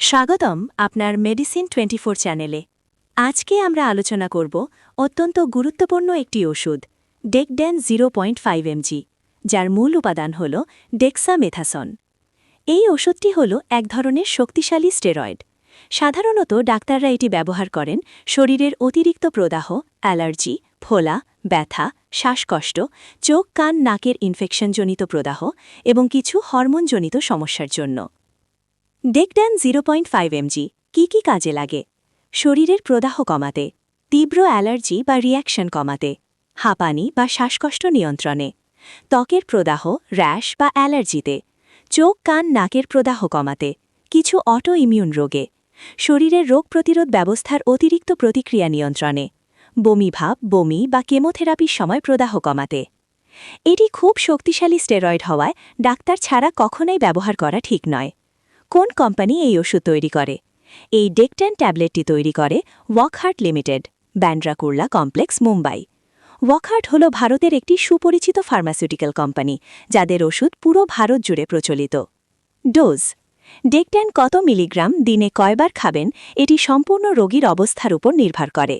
স্বাগতম আপনার মেডিসিন 24 চ্যানেলে। আজকে আমরা আলোচনা করব অত্যন্ত গুরুত্বপূর্ণ একটি ওষুধ ডেকড্যান 0.5 mg, যার মূল উপাদান হল ডেক্সামেথাসন। এই ওষুধটি হল এক ধরনের শক্তিশালী স্টেরয়েড। সাধারণত ডাক্তাররা এটি ব্যবহার করেন শরীরের অতিরিক্ত প্রদাহ, অ্যালার্জি, ফোলা, ব্যথা, শ্বাসকষ্ট, চোখ কান নাকের ইনফেকশনজনিত প্রদাহ এবং কিছু হরমোনজনিত সমস্যার জন্য। ডেকড্যান 0.5 mg কি কাজে লাগে? শরীরের প্রদাহ কমাতে, তীব্র অ্যালার্জি বা রিঅ্যাকশন কমাতে, হাঁপানি বা শ্বাসকষ্ট নিয়ন্ত্রণে, ত্বকের প্রদাহ, র্যাশ বা অ্যালার্জিতে, চোখ কান নাকের প্রদাহ কমাতে, কিছু অটো ইমিউন রোগে, শরীরের রোগ প্রতিরোধ ব্যবস্থার অতিরিক্ত প্রতিক্রিয়া নিয়ন্ত্রণে, বমিভাব, বমি বা কেমোথেরাপির সময় প্রদাহ কমাতে। এটি খুব শক্তিশালী স্টেরয়েড হওয়ায় ডাক্তার ছাড়া কখনোই ব্যবহার করা ঠিক নয়। কোন কোম্পানি এই ওষুধ তৈরি করে? এই ডেকড্যান ট্যাবলেটটি তৈরি করে ওয়াকহার্ট লিমিটেড, ব্যান্ড্রা কুর্লা কমপ্লেক্স, মুম্বাই। ওয়াকহার্ট হল ভারতের একটি সুপরিচিত ফার্মাসিউটিক্যাল কোম্পানি, যাদের ওষুধ পুরো ভারত জুড়ে প্রচলিত। ডোজ: ডেকড্যান কত মিলিগ্রাম দিনে কয়বার খাবেন এটি সম্পূর্ণ রোগীর অবস্থার উপর নির্ভর করে।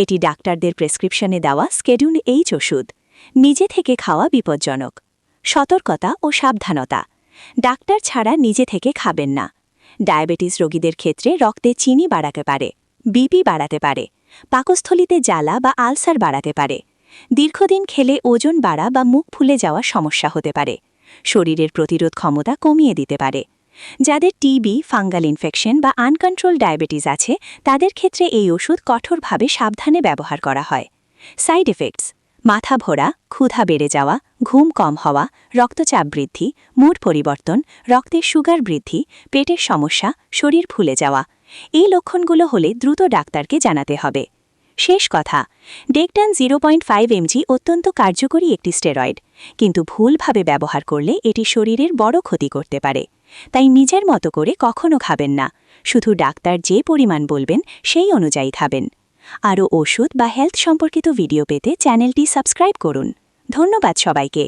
এটি ডাক্তারদের প্রেসক্রিপশনে দেওয়া স্কেডিউল এইচ ওষুধ। নিজে থেকে খাওয়া বিপজ্জনক। সতর্কতা ও সাবধানতা: ডাক্তার ছাড়া নিজে থেকে খাবেন না। ডায়াবেটিস রোগীদের ক্ষেত্রে রক্তে চিনি বাড়াতে পারে, বিপি বাড়াতে পারে, পাকস্থলিতে জ্বালা বা আলসার বাড়াতে পারে। দীর্ঘদিন খেলে ওজন বাড়া বা মুখ ফুলে যাওয়ার সমস্যা হতে পারে। শরীরের প্রতিরোধ ক্ষমতা কমিয়ে দিতে পারে। যাদের টিবি, ফাঙ্গাল ইনফেকশন বা আনকন্ট্রোল ডায়াবেটিস আছে, তাদের ক্ষেত্রে এই ওষুধ কঠোরভাবে সাবধানে ব্যবহার করা হয়। সাইড এফেক্টস: মাথা ভরা, ক্ষুধা বেড়ে যাওয়া, ঘুম কম হওয়া, রক্তচাপ বৃদ্ধি, মুড পরিবর্তন, রক্তের সুগার বৃদ্ধি, পেটের সমস্যা, শরীর ফুলে যাওয়া। এই লক্ষণগুলো হলে দ্রুত ডাক্তারকে জানাতে হবে। শেষ কথা, ডেকড্যান 0.5 mg অত্যন্ত কার্যকরী একটি স্টেরয়েড, কিন্তু ভুলভাবে ব্যবহার করলে এটি শরীরের বড় ক্ষতি করতে পারে। তাই নিজের মতো করে কখনো খাবেন না। শুধু ডাক্তার যে পরিমাণ বলবেন সেই অনুযায়ী খাবেন। আরও ওষুধ বা হেলথ সম্পর্কিত ভিডিও পেতে চ্যানেলটি সাবস্ক্রাইব করুন। ধন্যবাদ সবাইকে।